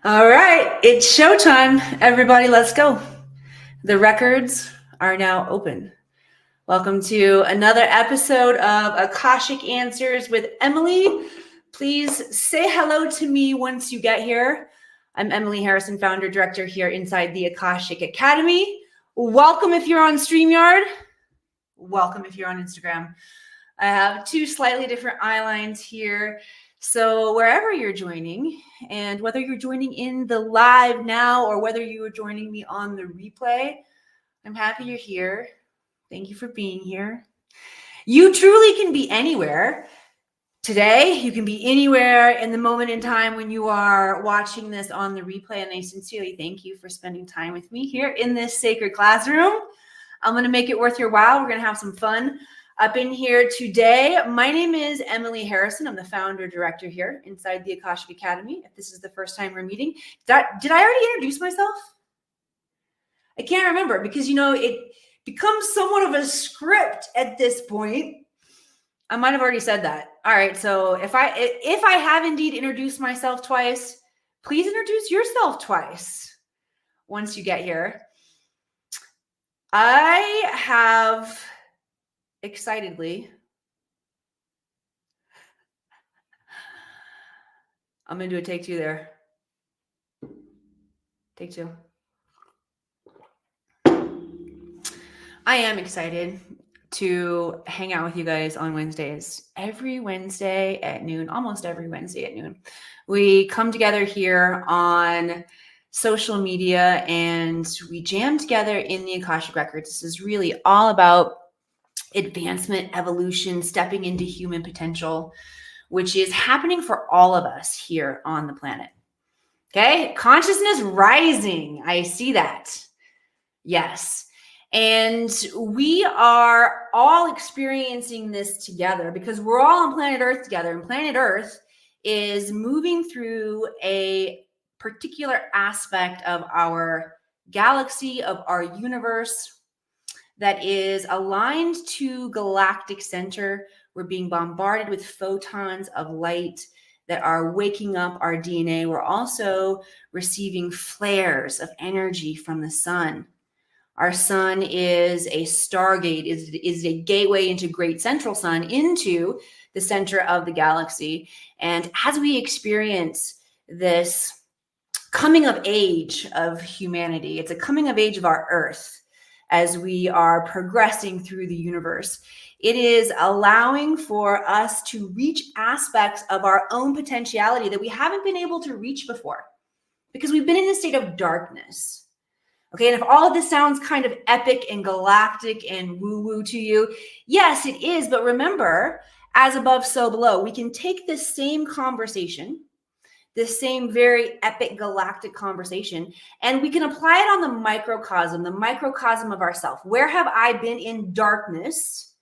All right, it's showtime. Everybody, let's go. The records are now open. Welcome to another episode of Akashic Answers with Emily. Please say hello to me once you get here. I'm Emily Harrison, founder, director here inside the Akashic Academy. Welcome if you're on StreamYard. Welcome if you're on Instagram. I have two slightly different eye lines here. So wherever you're joining, and whether you're joining in the live now or whether you are joining me on the replay, I'm happy you're here. Thank you for being here. You truly can be anywhere. Today, you can be anywhere in the moment in time when you are watching this on the replay, and I sincerely thank you for spending time with me here in this sacred classroom. I'm going to make it worth your while. We're going to have some fun up in here today. My name is Emily Harrison. I'm the founder director here inside the Akashic Academy. If this is the first time we're meeting, did I already introduce myself? I can't remember because, it becomes somewhat of a script at this point. I might have already said that. All right. So if I have indeed introduced myself twice, please introduce yourself twice once you get here. I have excitedly, I'm going to do a take two there. Take two. I am excited to hang out with you guys on Wednesdays. Every Wednesday at noon, almost every Wednesday at noon, we come together here on social media and we jam together in the Akashic Records. This is really all about advancement, evolution, stepping into human potential, which is happening for all of us here on the planet. Okay, consciousness rising. I see that. Yes. And we are all experiencing this together because we're all on planet Earth together. And planet Earth is moving through a particular aspect of our galaxy, of our universe, that is aligned to galactic center. We're being bombarded with photons of light that are waking up our DNA. We're also receiving flares of energy from the sun. Our sun is a stargate, is a gateway into great central sun, into the center of the galaxy. And as we experience this coming of age of humanity, it's a coming of age of our Earth as we are progressing through the universe. It is allowing for us to reach aspects of our own potentiality that we haven't been able to reach before because we've been in a state of darkness. Okay, and if all of this sounds kind of epic and galactic and woo-woo to you, yes, it is. But remember, as above, so below. We can take this same conversation, this same very epic galactic conversation, and we can apply it on the microcosm of ourself. Where have I been in darkness?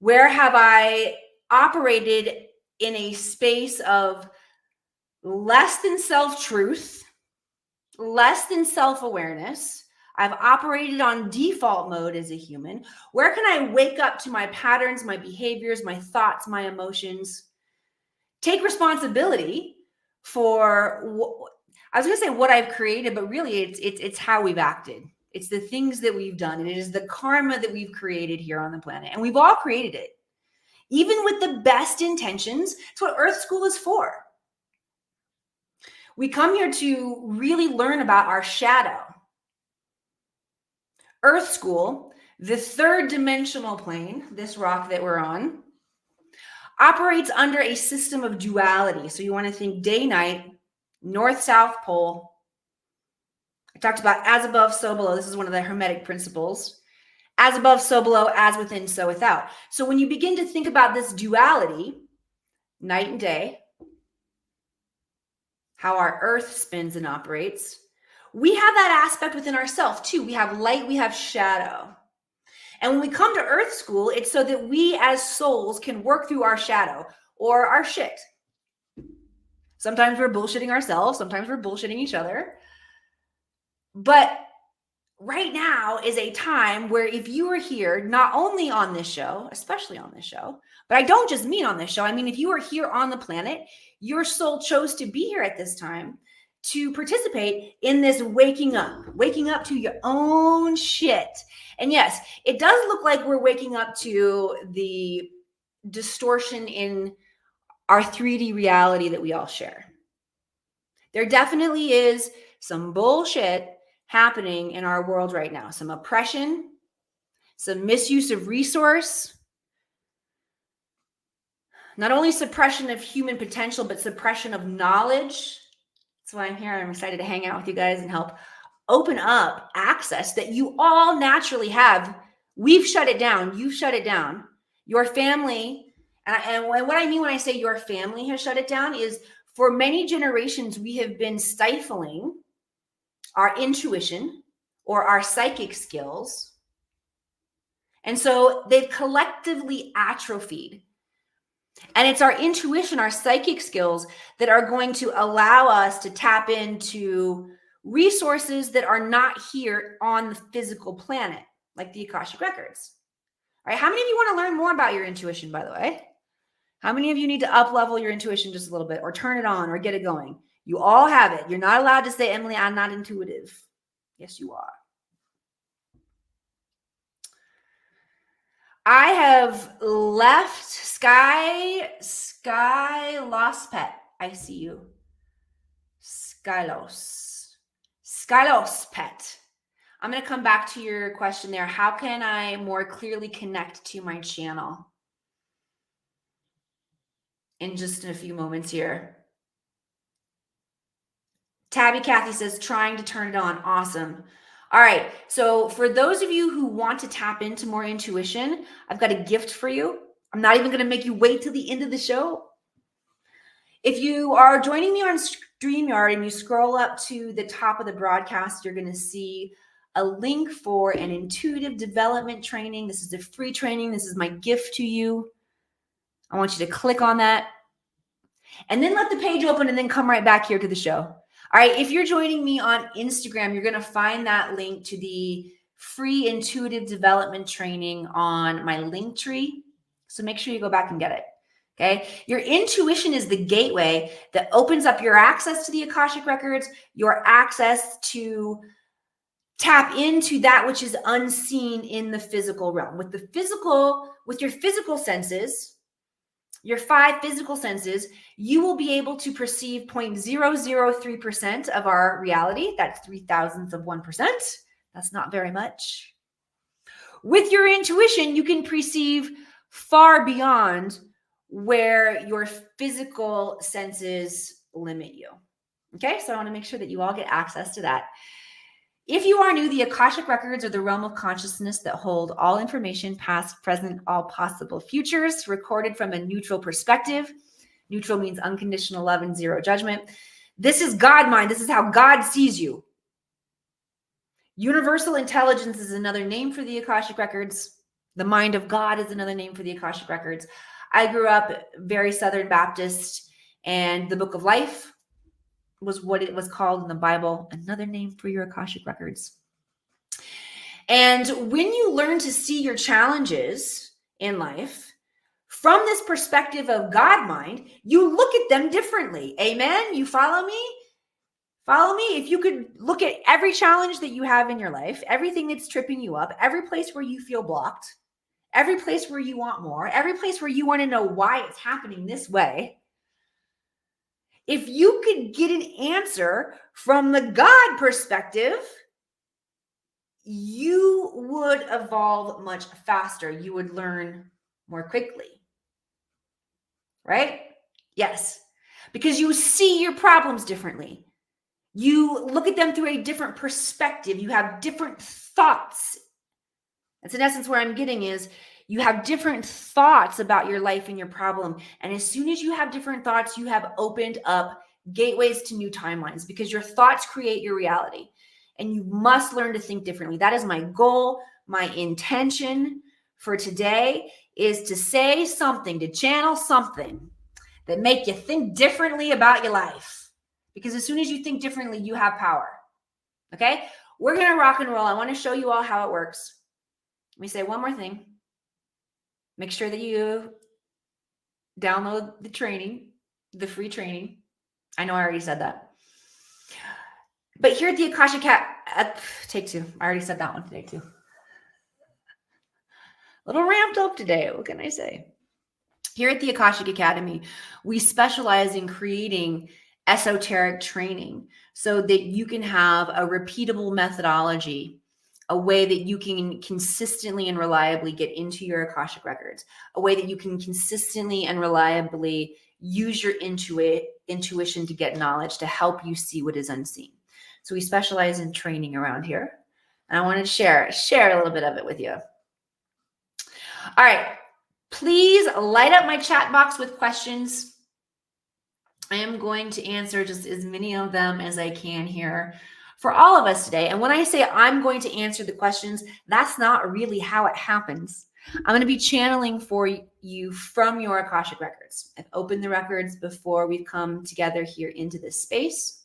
Where have I operated in a space of less than self-truth, less than self-awareness? I've operated on default mode as a human. Where can I wake up to my patterns, my behaviors, my thoughts, my emotions? Take responsibility for, I was going to say what I've created, but really it's how we've acted. It's the things that we've done. And it is the karma that we've created here on the planet. And we've all created it. Even with the best intentions, it's what Earth School is for. We come here to really learn about our shadow. Earth School, the third dimensional plane, this rock that we're on, operates under a system of duality. So you want to think day, night, north, south pole. I talked about as above, so below. This is one of the Hermetic principles. As above, so below, as within, so without. So when you begin to think about this duality, night and day, how our earth spins and operates, we have that aspect within ourselves too. We have light, we have shadow. And when we come to Earth School, it's so that we as souls can work through our shadow or our shit. Sometimes we're bullshitting ourselves. Sometimes we're bullshitting each other. But right now is a time where if you are here, not only on this show, especially on this show, but I don't just mean on this show. I mean, if you are here on the planet, your soul chose to be here at this time to participate in this waking up to your own shit. And yes, it does look like we're waking up to the distortion in our 3D reality that we all share. There definitely is some bullshit happening in our world right now. Some oppression, some misuse of resource, not only suppression of human potential, but suppression of knowledge. That's why I'm here. I'm excited to hang out with you guys and help open up access that you all naturally have. We've shut it down. You've shut it down. Your family, and what I mean when I say your family has shut it down is for many generations, we have been stifling our intuition or our psychic skills. And so they've collectively atrophied. And it's our intuition, our psychic skills that are going to allow us to tap into resources that are not here on the physical planet, like the Akashic Records. All right. How many of you want to learn more about your intuition, by the way? How many of you need to up level your intuition just a little bit or turn it on or get it going? You all have it. You're not allowed to say, Emily, I'm not intuitive. Yes, you are. I have left Sky Lost Pet. I see you. Skylos Pet. I'm going to come back to your question there. How can I more clearly connect to my channel? In just a few moments here. Tabby Kathy says, trying to turn it on. Awesome. All right. So for those of you who want to tap into more intuition, I've got a gift for you. I'm not even going to make you wait till the end of the show. If you are joining me on StreamYard and you scroll up to the top of the broadcast, you're going to see a link for an intuitive development training. This is a free training. This is my gift to you. I want you to click on that and then let the page open and then come right back here to the show. All right. If you're joining me on Instagram, you're going to find that link to the free intuitive development training on my link tree. So make sure you go back and get it. Okay. Your intuition is the gateway that opens up your access to the Akashic Records, your access to tap into that which is unseen in the physical realm. With your physical senses, your 5 physical senses, you will be able to perceive 0.003% of our reality. That's 0.003 of 1%. That's not very much. With your intuition, you can perceive far beyond where your physical senses limit you. Okay, so I want to make sure that you all get access to that. If you are new, the Akashic Records are the realm of consciousness that hold all information, past, present, all possible futures, recorded from a neutral perspective. Neutral means unconditional love and zero judgment. This is God mind. This is how God sees you. Universal intelligence is another name for the Akashic Records. The mind of God is another name for the Akashic Records. I grew up very Southern Baptist, and the Book of Life was what it was called in the Bible, another name for your Akashic Records. And when you learn to see your challenges in life from this perspective of God mind, you look at them differently. Amen? You follow me? Follow me? If you could look at every challenge that you have in your life, everything that's tripping you up, every place where you feel blocked, every place where you want more, every place where you want to know why it's happening this way, if you could get an answer from the God perspective, you would evolve much faster. You would learn more quickly. Right? Yes. Because you see your problems differently. You look at them through a different perspective. You have different thoughts. That's in essence where I'm getting is you have different thoughts about your life and your problem. And as soon as you have different thoughts, you have opened up gateways to new timelines because your thoughts create your reality. And you must learn to think differently. That is my goal. My intention for today is to say something, to channel something that make you think differently about your life. Because as soon as you think differently, you have power. Okay? We're going to rock and roll. I want to show you all how it works. Let me say one more thing. Make sure that you download the training, the free training. I know I already said that. But here at the Akashic take two. I already said that one today too. A little ramped up today. What can I say? Here at the Akashic Academy, we specialize in creating esoteric training so that you can have a repeatable methodology, a way that you can consistently and reliably get into your Akashic records, a way that you can consistently and reliably use your intuition to get knowledge to help you see what is unseen. So we specialize in training around here. And I wanted to share a little bit of it with you. All right. Please light up my chat box with questions. I am going to answer just as many of them as I can here for all of us today. And when I say I'm going to answer the questions, that's not really how it happens. I'm going to be channeling for you from your Akashic records. I've opened the records before we've come together here into this space.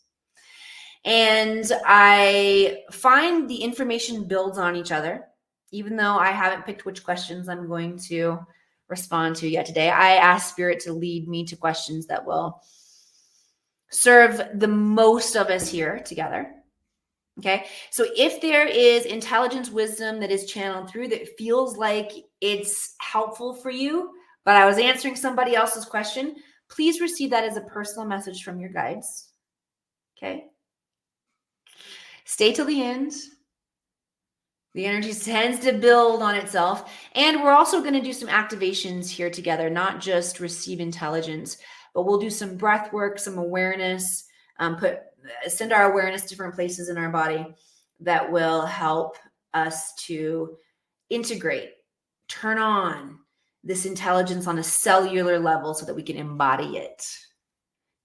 And I find the information builds on each other, even though I haven't picked which questions I'm going to respond to yet today. I ask Spirit to lead me to questions that will serve the most of us here together. Okay. So if there is intelligence, wisdom that is channeled through that feels like it's helpful for you, but I was answering somebody else's question, please receive that as a personal message from your guides. Okay. Stay till the end. The energy tends to build on itself. And we're also going to do some activations here together, not just receive intelligence, but we'll do some breath work, some awareness, send our awareness to different places in our body that will help us to integrate, turn on this intelligence on a cellular level so that we can embody it,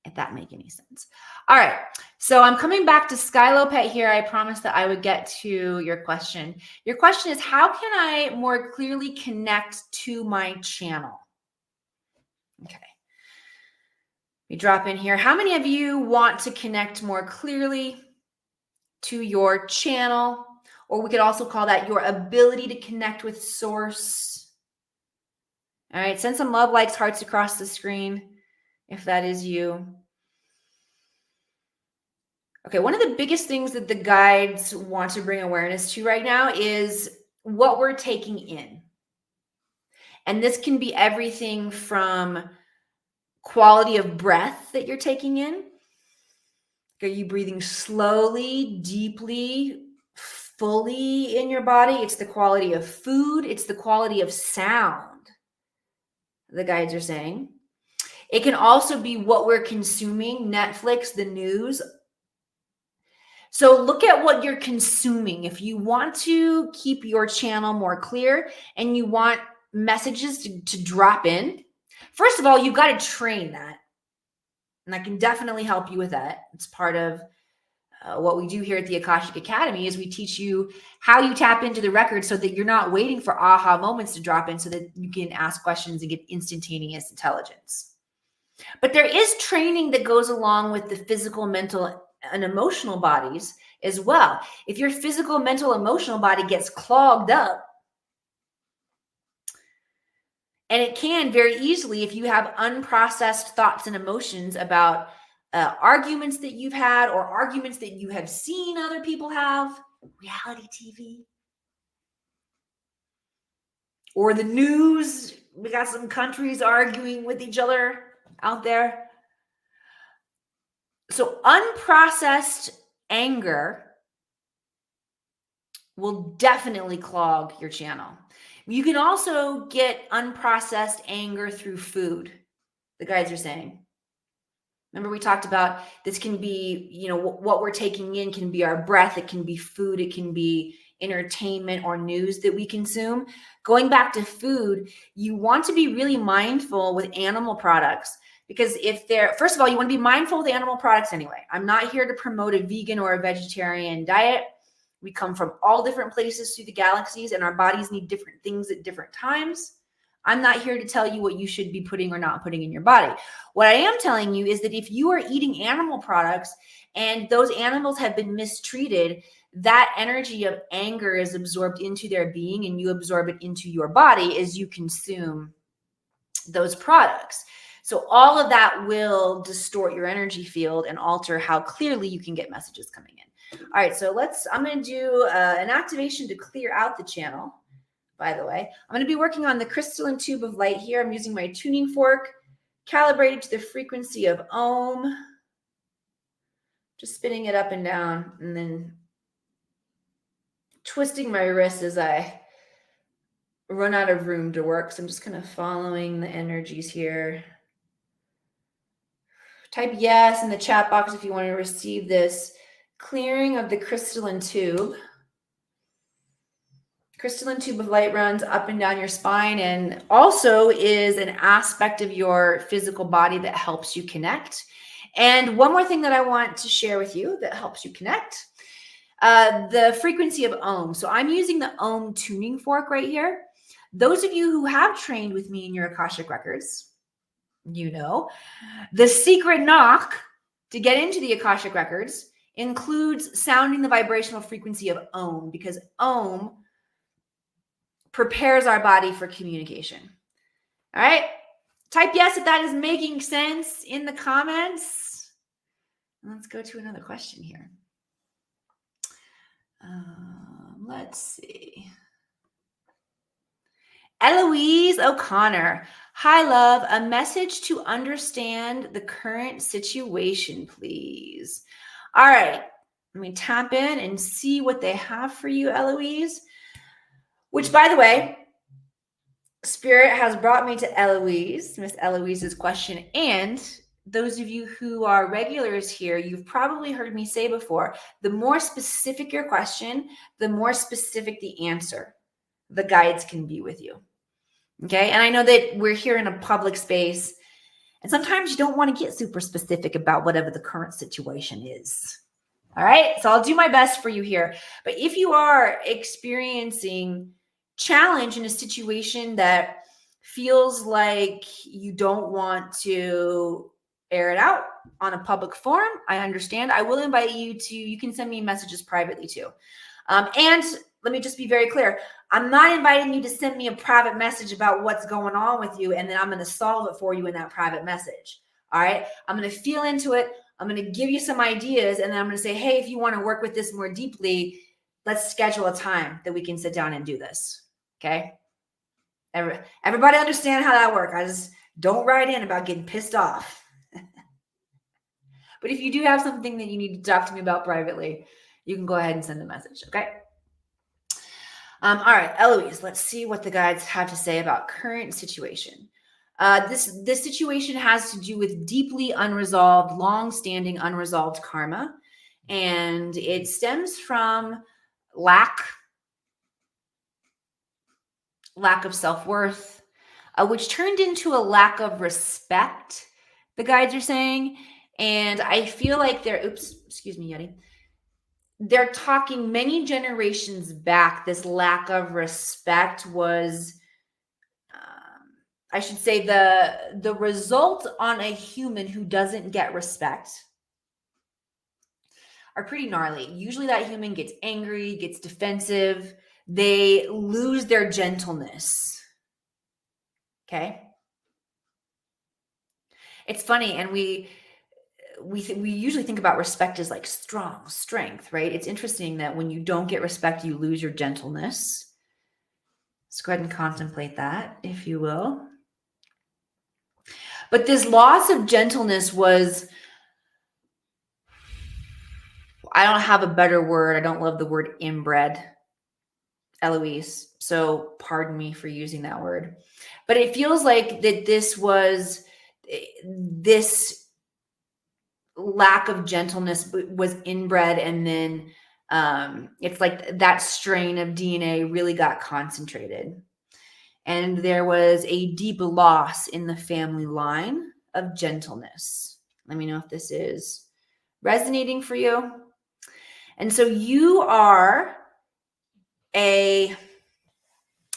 if that makes any sense. All right. So I'm coming back to Skylo Pet here. I promised that I would get to your question. Your question is, how can I more clearly connect to my channel? Okay. We drop in here. How many of you want to connect more clearly to your channel? Or we could also call that your ability to connect with source. All right. Send some love, likes, hearts across the screen if that is you. Okay, one of the biggest things that the guides want to bring awareness to right now is what we're taking in. And this can be everything from quality of breath that you're taking in. Are you breathing slowly, deeply, fully in your body? It's the quality of food. It's the quality of sound, the guides are saying. It can also be what we're consuming, Netflix, the news. So look at what you're consuming. If you want to keep your channel more clear and you want messages to drop in, first of all, you've got to train that. And I can definitely help you with that. It's part of what we do here at the Akashic Academy is we teach you how you tap into the record so that you're not waiting for aha moments to drop in so that you can ask questions and get instantaneous intelligence. But there is training that goes along with the physical, mental, and emotional bodies as well. If your physical, mental, emotional body gets clogged up, and it can very easily if you have unprocessed thoughts and emotions about arguments that you've had or arguments that you have seen other people have, reality TV, or the news. We got some countries arguing with each other out there. So unprocessed anger will definitely clog your channel. You can also get unprocessed anger through food, the guides are saying. Remember we talked about this can be, what we're taking in can be our breath. It can be food. It can be entertainment or news that we consume. Going back to food, you want to be really mindful with animal products. Because first of all, you want to be mindful of the animal products anyway. I'm not here to promote a vegan or a vegetarian diet. We come from all different places through the galaxies and our bodies need different things at different times. I'm not here to tell you what you should be putting or not putting in your body. What I am telling you is that if you are eating animal products and those animals have been mistreated, that energy of anger is absorbed into their being and you absorb it into your body as you consume those products. So all of that will distort your energy field and alter how clearly you can get messages coming in. All right, so I'm going to do an activation to clear out the channel. By the way, I'm going to be working on the crystalline tube of light here. I'm using my tuning fork, calibrated to the frequency of Om. Just spinning it up and down and then twisting my wrist as I run out of room to work. So I'm just kind of following the energies here. Type yes in the chat box if you want to receive this clearing of the crystalline tube. Crystalline tube of light runs up and down your spine and also is an aspect of your physical body that helps you connect. And one more thing that I want to share with you that helps you connect, the frequency of Om. So I'm using the Om tuning fork right here. Those of you who have trained with me in your Akashic records, you know, the secret knock to get into the Akashic records includes sounding the vibrational frequency of Om, because Om prepares our body for communication. All right. Type yes if that is making sense in the comments. Let's go to another question here. Let's see. Eloise O'Connor. Hi, love. A message to understand the current situation, please. All right. Let me tap in and see what they have for you, Eloise. Which, by the way, Spirit has brought me to Eloise, Miss Eloise's question. And those of you who are regulars here, you've probably heard me say before, the more specific your question, the more specific the answer the guides can be with you. Okay. And I know that we're here in a public space, and sometimes you don't want to get super specific about whatever the current situation is. All right. So I'll do my best for you here. But if you are experiencing challenge in a situation that feels like you don't want to air it out on a public forum, I understand. I will invite you can send me messages privately too. And let me just be very clear. I'm not inviting you to send me a private message about what's going on with you, and then I'm going to solve it for you in that private message. All right. I'm going to feel into it. I'm going to give you some ideas, and then I'm going to say, hey, if you want to work with this more deeply, let's schedule a time that we can sit down and do this. Okay. Everybody understand how that works. I just don't write in about getting pissed off. But if you do have something that you need to talk to me about privately, you can go ahead and send a message. Okay. All right, Eloise, let's see what the guides have to say about current situation. This situation has to do with deeply unresolved, long-standing unresolved karma. And it stems from lack of self-worth, which turned into a lack of respect, the guides are saying. And I feel like excuse me, Yeti. They're talking many generations back. This lack of respect was, I should say, the result on a human who doesn't get respect are pretty gnarly. Usually that human gets angry, gets defensive. They lose their gentleness. Okay. It's funny. And we usually think about respect as like strong strength, right? It's interesting that when you don't get respect, you lose your gentleness. Let's go ahead and contemplate that, if you will. But this loss of gentleness was, I don't have a better word. I don't love the word inbred, Eloise. So pardon me for using that word. But it feels like that this lack of gentleness was inbred, and then it's like that strain of DNA really got concentrated, and there was a deep loss in the family line of gentleness. Let me know if this is resonating for you. And so you are an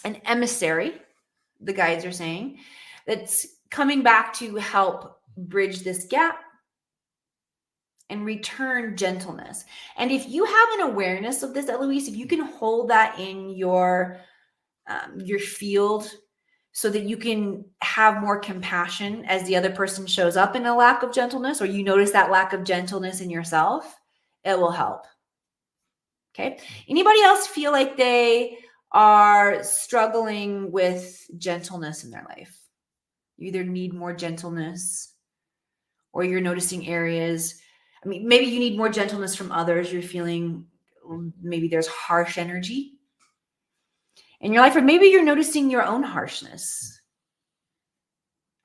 emissary, the guides are saying, that's coming back to help bridge this gap and return gentleness. And if you have an awareness of this, Eloise, if you can hold that in your field so that you can have more compassion as the other person shows up in a lack of gentleness, or you notice that lack of gentleness in yourself, it will help. Okay. Anybody else feel like they are struggling with gentleness in their life? You either need more gentleness or you're noticing areas. I mean, maybe you need more gentleness from others. You're feeling maybe there's harsh energy in your life, or maybe you're noticing your own harshness.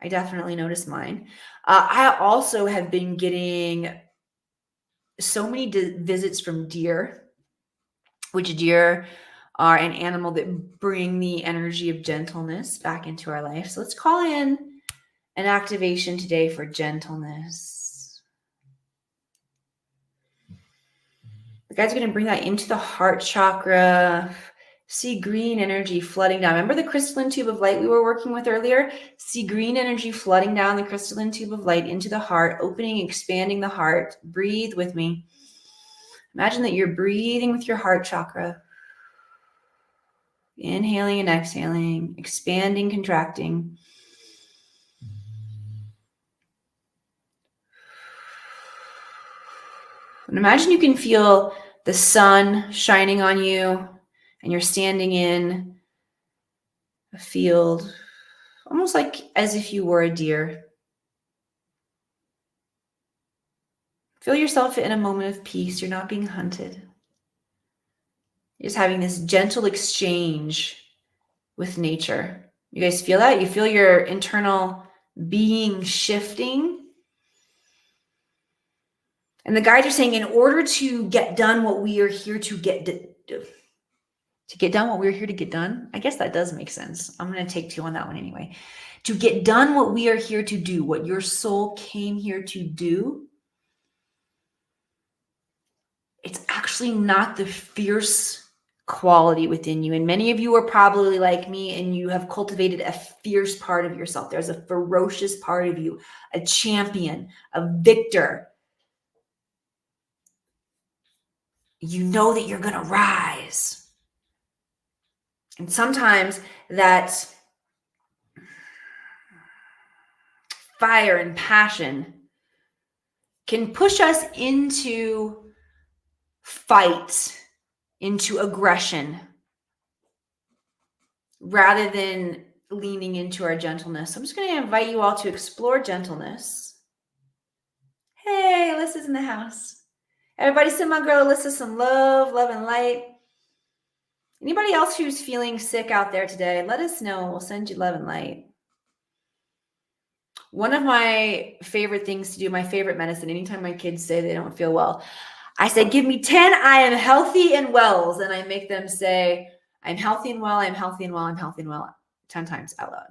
I definitely notice mine. I also have been getting so many visits from deer, which deer are an animal that bring the energy of gentleness back into our life. So let's call in an activation today for gentleness. The guys are going to bring that into the heart chakra. See green energy flooding down. Remember the crystalline tube of light we were working with earlier? See green energy flooding down the crystalline tube of light into the heart, opening, expanding the heart. Breathe with me. Imagine that you're breathing with your heart chakra. Inhaling and exhaling, expanding, contracting. And imagine you can feel the sun shining on you and you're standing in a field, almost like as if you were a deer. Feel yourself in a moment of peace. You're not being hunted. You're just having this gentle exchange with nature. You guys feel that? You feel your internal being shifting? And the guides are saying, in order to get done what we are here to get done what we're here to get done. I guess that does make sense. I'm going to take 2 on that one anyway. To get done what we are here to do, what your soul came here to do, it's actually not the fierce quality within you. And many of you are probably like me and you have cultivated a fierce part of yourself. There's a ferocious part of you, a champion, a victor. You know that you're going to rise. And sometimes that fire and passion can push us into fight, into aggression, rather than leaning into our gentleness. So I'm just going to invite you all to explore gentleness. Hey, Alyssa's in the house. Everybody send my girl Alyssa some love, and light. Anybody else who's feeling sick out there today, let us know. We'll send you love and light. One of my favorite things to do, my favorite medicine, anytime my kids say they don't feel well, I say, give me 10 I am healthy and wells. And I make them say, I'm healthy and well, I'm healthy and well, I'm healthy and well, 10 times out loud.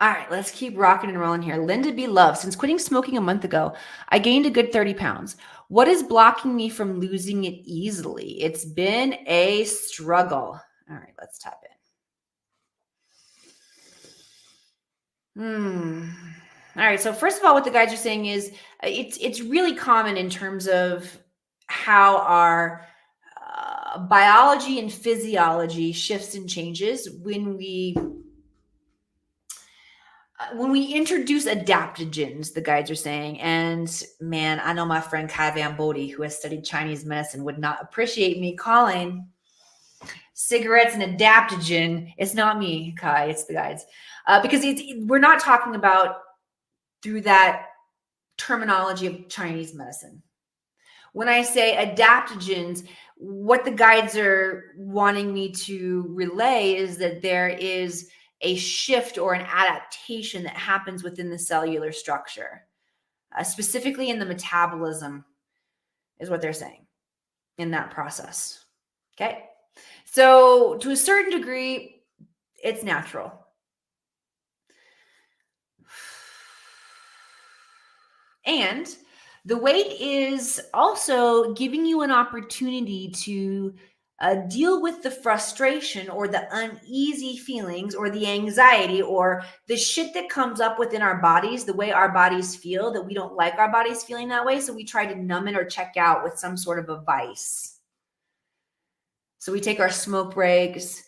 All right, let's keep rocking and rolling here. Linda B. Love, since quitting smoking a month ago, I gained a good 30 pounds. What is blocking me from losing it easily? It's been a struggle. All right, let's tap in. All right, so first of all, what the guides are saying is it's really common in terms of how our biology and physiology shifts and changes when we introduce adaptogens, the guides are saying. And man, I know my friend Kai Van Bodie, who has studied Chinese medicine, would not appreciate me calling cigarettes an adaptogen. It's not me, Kai, it's the guides. Because we're not talking about through that terminology of Chinese medicine. When I say adaptogens, what the guides are wanting me to relay is that there is a shift or an adaptation that happens within the cellular structure, specifically in the metabolism, is what they're saying in that process. Okay. So to a certain degree, it's natural. And the weight is also giving you an opportunity to deal with the frustration or the uneasy feelings or the anxiety or the shit that comes up within our bodies, the way our bodies feel, that we don't like our bodies feeling that way. So we try to numb it or check out with some sort of a vice. So we take our smoke breaks.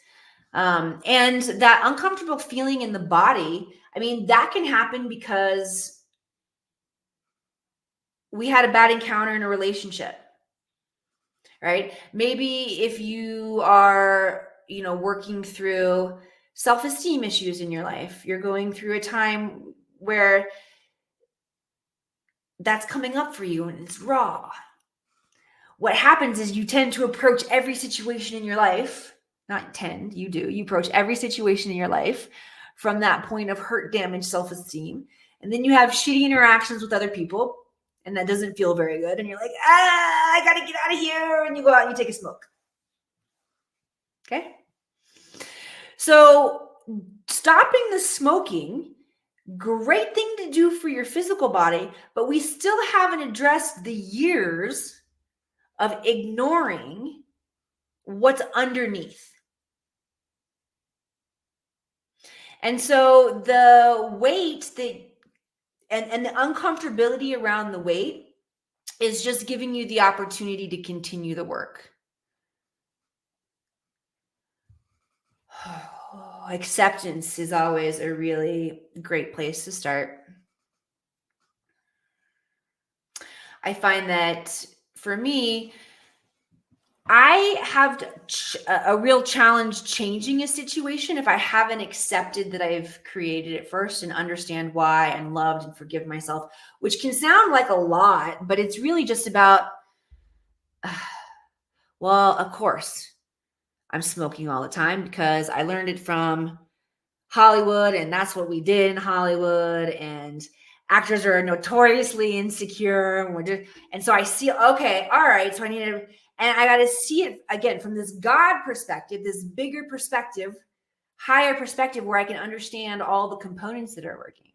And that uncomfortable feeling in the body, I mean, that can happen because we had a bad encounter in a relationship. Right? Maybe if you are, working through self-esteem issues in your life, you're going through a time where that's coming up for you and it's raw. What happens is you tend to approach every situation in your life, not tend, you do, you approach every situation in your life from that point of hurt, damage, self-esteem. And then you have shitty interactions with other people. And that doesn't feel very good. And you're like, I got to get out of here. And you go out and you take a smoke. Okay. So stopping the smoking, great thing to do for your physical body, but we still haven't addressed the years of ignoring what's underneath. And so the weight and the uncomfortability around the weight is just giving you the opportunity to continue the work. Acceptance is always a really great place to start. I find that for me, I have a real challenge changing a situation if I haven't accepted that I've created it first and understand why and loved and forgive myself, which can sound like a lot, but it's really just about, well, of course, I'm smoking all the time because I learned it from Hollywood and that's what we did in Hollywood, and actors are notoriously insecure. And so I see, okay, all right, so I need to, and I got to see it again from this God perspective, this bigger perspective, higher perspective where I can understand all the components that are working.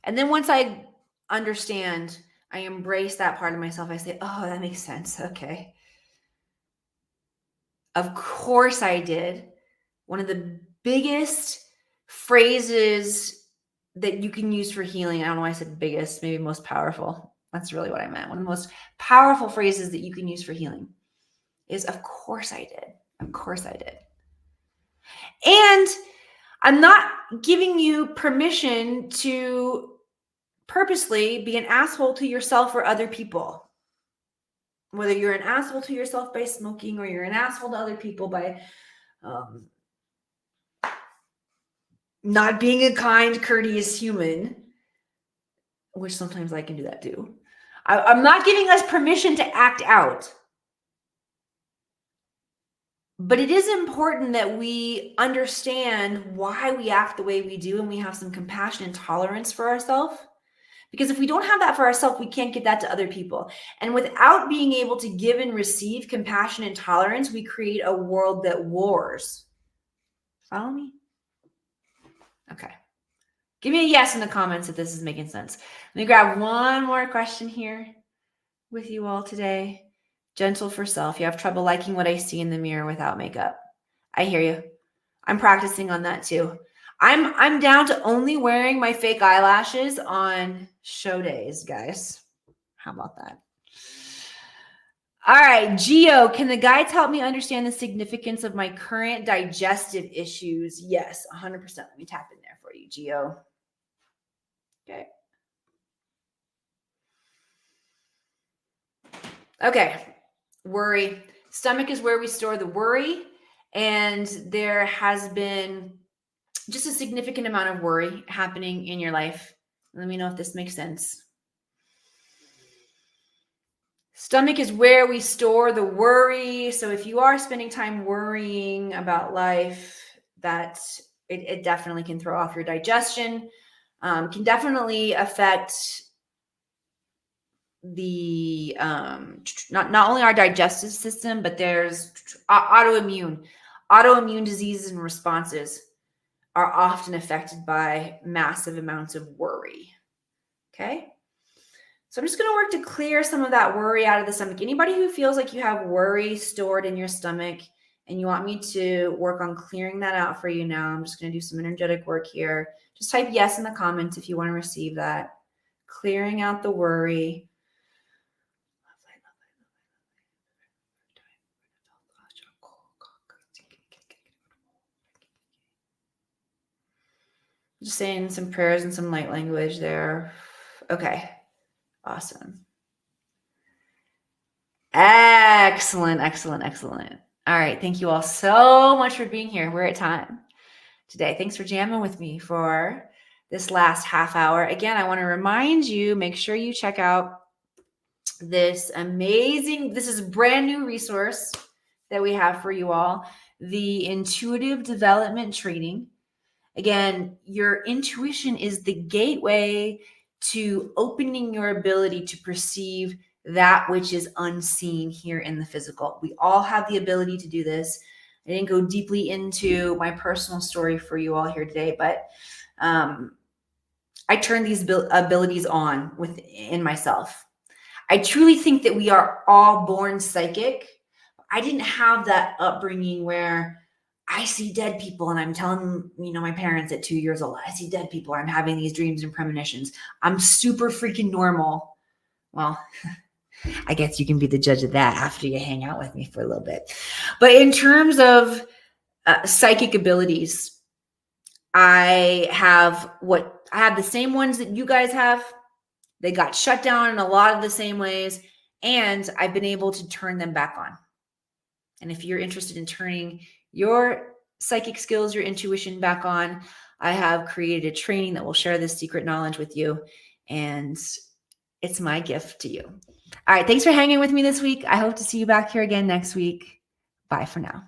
And then once I understand, I embrace that part of myself. I say, oh, that makes sense. Okay. Of course I did. One of the biggest phrases that you can use for healing, I don't know why I said biggest, maybe most powerful. That's really what I meant. One of the most powerful phrases that you can use for healing is, of course I did. Of course I did. And I'm not giving you permission to purposely be an asshole to yourself or other people. Whether you're an asshole to yourself by smoking or you're an asshole to other people by not being a kind, courteous human, which sometimes I can do that too. I'm not giving us permission to act out. But it is important that we understand why we act the way we do and we have some compassion and tolerance for ourselves. Because if we don't have that for ourselves, we can't give that to other people. And without being able to give and receive compassion and tolerance, we create a world that wars. Follow me? Okay. Give me a yes in the comments if this is making sense. Let me grab one more question here with you all today. Gentle for self. You have trouble liking what I see in the mirror without makeup. I hear you. I'm practicing on that too. I'm down to only wearing my fake eyelashes on show days, guys. How about that? All right, Gio, can the guides help me understand the significance of my current digestive issues? Yes, 100%. Let me tap in there for you, Gio. Okay. Worry. Stomach is where we store the worry. And there has been just a significant amount of worry happening in your life. Let me know if this makes sense. Stomach is where we store the worry. So if you are spending time worrying about life, it definitely can throw off your digestion, can definitely affect the not only our digestive system, but there's autoimmune diseases and responses are often affected by massive amounts of worry. Okay, So I'm just going to work to clear some of that worry out of the stomach. Anybody who feels like you have worry stored in your stomach and you want me to work on clearing that out for you now, I'm just going to do some energetic work here. Just type yes in the comments if you want to receive that. Clearing out the worry. Just saying some prayers and some light language there. Okay. Awesome. Excellent, excellent, excellent. All right. Thank you all so much for being here. We're at time today. Thanks for jamming with me for this last half hour. Again, I want to remind you, make sure you check out this is a brand new resource that we have for you all, the intuitive development training. Again, your intuition is the gateway to opening your ability to perceive that which is unseen here in the physical. We all have the ability to do this. I didn't go deeply into my personal story for you all here today, but I turned these abilities on within myself. I truly think that we are all born psychic. I didn't have that upbringing where I see dead people and I'm telling, my parents at 2 years old, I see dead people. I'm having these dreams and premonitions. I'm super freaking normal. Well, I guess you can be the judge of that after you hang out with me for a little bit. But in terms of psychic abilities, I have the same ones that you guys have. They got shut down in a lot of the same ways, and I've been able to turn them back on. And if you're interested in turning your psychic skills, your intuition back on, I have created a training that will share this secret knowledge with you. And it's my gift to you. All right. Thanks for hanging with me this week. I hope to see you back here again next week. Bye for now.